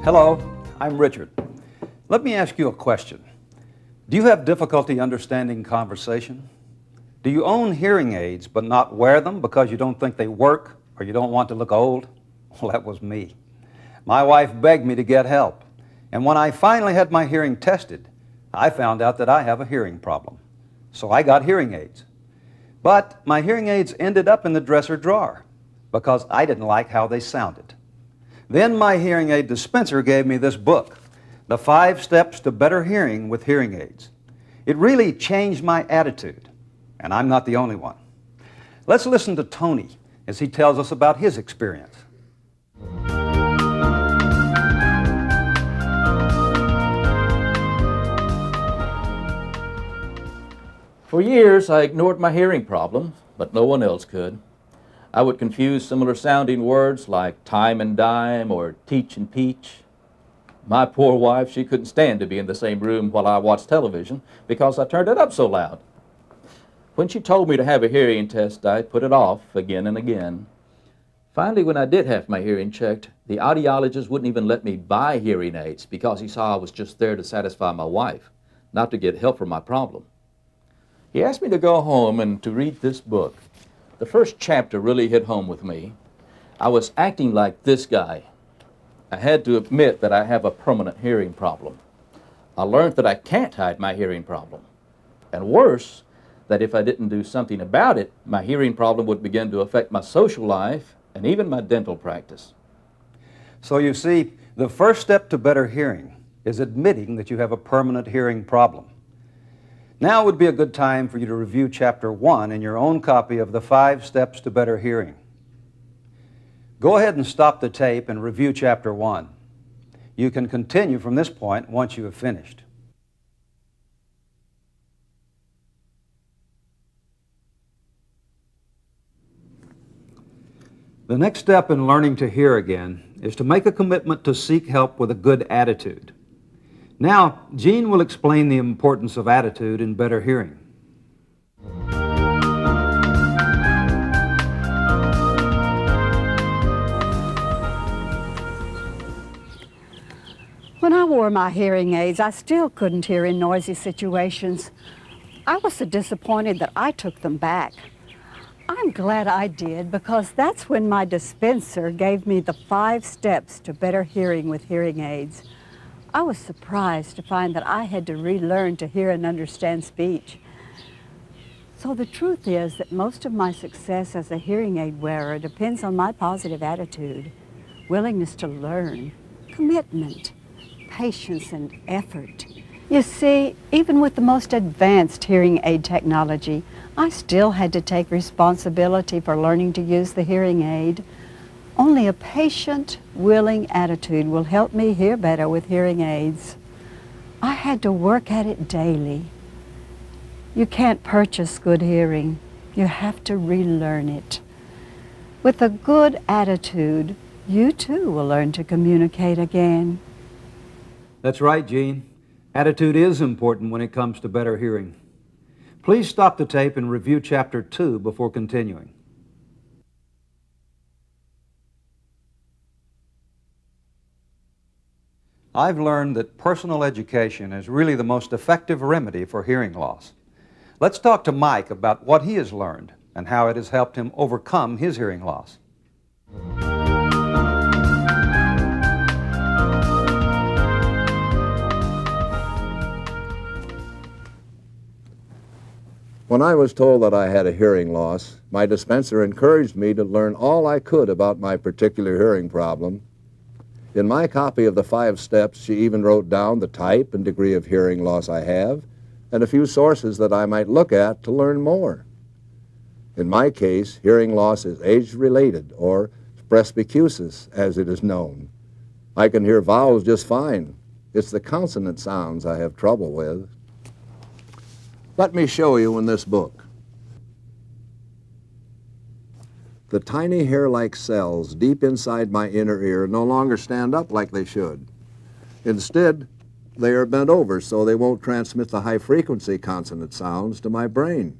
Hello, I'm Richard. Let me ask you a question. Do you have difficulty understanding conversation? Do you own hearing aids but not wear them because you don't think they work or you don't want to look old? Well, that was me. My wife begged me to get help, and when I finally had my hearing tested, I found out that I have a hearing problem. So I got hearing aids. But my hearing aids ended up in the dresser drawer because I didn't like how they sounded. Then my hearing aid dispenser gave me this book, The 5 Steps to Better Hearing with Hearing Aids. It really changed my attitude, and I'm not the only one. Let's listen to Tony as he tells us about his experience. For years, I ignored my hearing problem, but no one else could. I would confuse similar sounding words like time and dime or teach and peach. My poor wife, she couldn't stand to be in the same room while I watched television because I turned it up so loud. When she told me to have a hearing test, I put it off again and again. Finally, when I did have my hearing checked, the audiologist wouldn't even let me buy hearing aids because he saw I was just there to satisfy my wife, not to get help for my problem. He asked me to go home and to read this book. The first chapter really hit home with me. I was acting like this guy. I had to admit that I have a permanent hearing problem. I learned that I can't hide my hearing problem. And worse, that if I didn't do something about it, my hearing problem would begin to affect my social life and even my dental practice. So you see, the first step to better hearing is admitting that you have a permanent hearing problem. Now would be a good time for you to review Chapter 1 in your own copy of the 5 Steps to Better Hearing. Go ahead and stop the tape and review Chapter 1. You can continue from this point once you have finished. The next step in learning to hear again is to make a commitment to seek help with a good attitude. Now, Gene will explain the importance of attitude in better hearing. When I wore my hearing aids, I still couldn't hear in noisy situations. I was so disappointed that I took them back. I'm glad I did because that's when my dispenser gave me the 5 steps to better hearing with hearing aids. I was surprised to find that I had to relearn to hear and understand speech. So the truth is that most of my success as a hearing aid wearer depends on my positive attitude, willingness to learn, commitment, patience, and effort. You see, even with the most advanced hearing aid technology, I still had to take responsibility for learning to use the hearing aid. Only a patient, willing attitude will help me hear better with hearing aids. I had to work at it daily. You can't purchase good hearing. You have to relearn it. With a good attitude, you too will learn to communicate again. That's right, Gene. Attitude is important when it comes to better hearing. Please stop the tape and review Chapter 2 before continuing. I've learned that personal education is really the most effective remedy for hearing loss. Let's talk to Mike about what he has learned and how it has helped him overcome his hearing loss. When I was told that I had a hearing loss, my dispenser encouraged me to learn all I could about my particular hearing problem. In my copy of the 5 steps, she even wrote down the type and degree of hearing loss I have and a few sources that I might look at to learn more. In my case, hearing loss is age-related, or presbycusis, as it is known. I can hear vowels just fine. It's the consonant sounds I have trouble with. Let me show you in this book. The tiny hair-like cells deep inside my inner ear no longer stand up like they should. Instead, they are bent over so they won't transmit the high-frequency consonant sounds to my brain.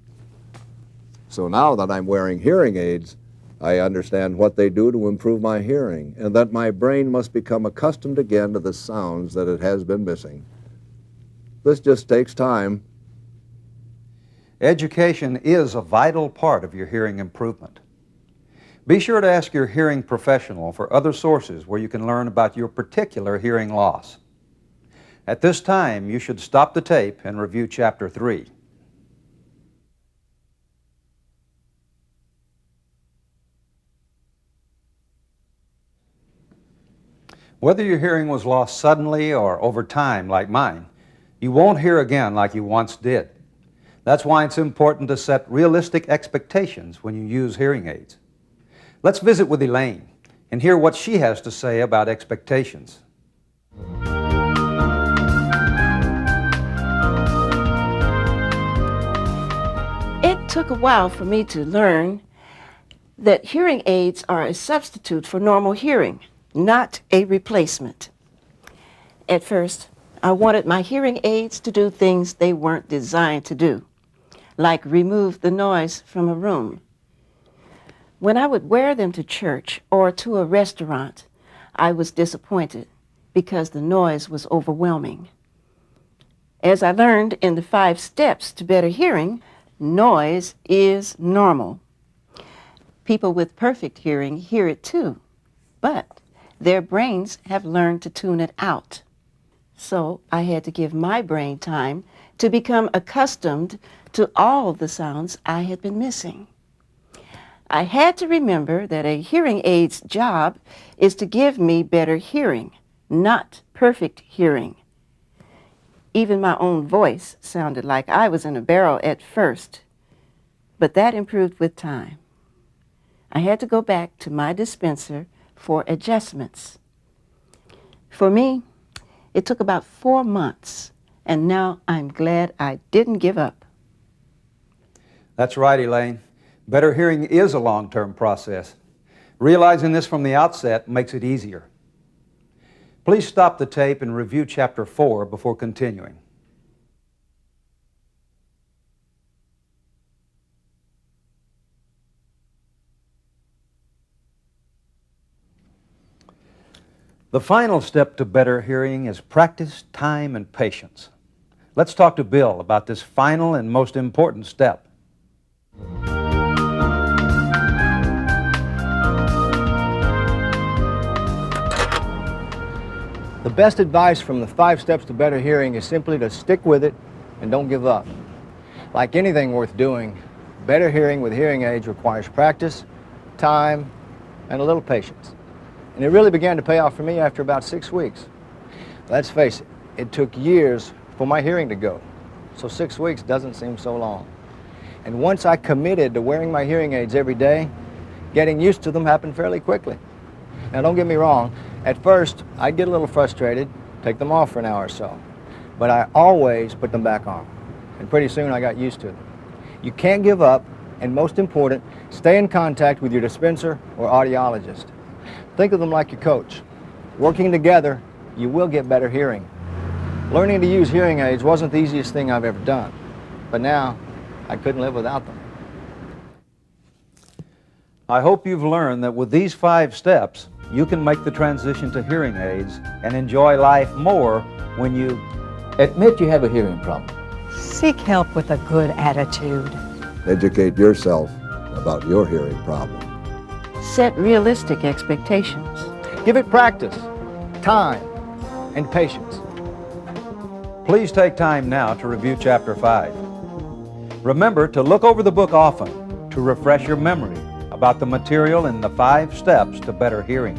So now that I'm wearing hearing aids, I understand what they do to improve my hearing, and that my brain must become accustomed again to the sounds that it has been missing. This just takes time. Education is a vital part of your hearing improvement. Be sure to ask your hearing professional for other sources where you can learn about your particular hearing loss. At this time, you should stop the tape and review Chapter 3. Whether your hearing was lost suddenly or over time, like mine, you won't hear again like you once did. That's why it's important to set realistic expectations when you use hearing aids. Let's visit with Elaine and hear what she has to say about expectations. It took a while for me to learn that hearing aids are a substitute for normal hearing, not a replacement. At first, I wanted my hearing aids to do things they weren't designed to do, like remove the noise from a room. When I would wear them to church or to a restaurant, I was disappointed because the noise was overwhelming. As I learned in the 5 steps to better hearing, noise is normal. People with perfect hearing hear it too, but their brains have learned to tune it out. So I had to give my brain time to become accustomed to all the sounds I had been missing. I had to remember that a hearing aid's job is to give me better hearing, not perfect hearing. Even my own voice sounded like I was in a barrel at first, but that improved with time. I had to go back to my dispenser for adjustments. For me, it took about 4 months, and now I'm glad I didn't give up. That's right, Elaine. Better hearing is a long-term process. Realizing this from the outset makes it easier. Please stop the tape and review Chapter 4 before continuing. The final step to better hearing is practice, time, and patience. Let's talk to Bill about this final and most important step. The best advice from the 5 steps to better hearing is simply to stick with it and don't give up. Like anything worth doing, better hearing with hearing aids requires practice, time, and a little patience. And it really began to pay off for me after about 6 weeks. Let's face it, it took years for my hearing to go, so 6 weeks doesn't seem so long. And once I committed to wearing my hearing aids every day, getting used to them happened fairly quickly. Now don't get me wrong, at first I'd get a little frustrated, take them off for an hour or so, but I always put them back on, and pretty soon I got used to them. You can't give up, and most important, stay in contact with your dispenser or audiologist. Think of them like your coach. Working together, you will get better hearing. Learning to use hearing aids wasn't the easiest thing I've ever done, but now I couldn't live without them. I hope you've learned that with these 5 steps, you can make the transition to hearing aids and enjoy life more when you Admit you have a hearing problem. Seek help with a good attitude. Educate yourself about your hearing problem. Set realistic expectations. Give it practice, time, and patience. Please take time now to review Chapter 5. Remember to look over the book often to refresh your memory about the material in the 5 steps to better hearing.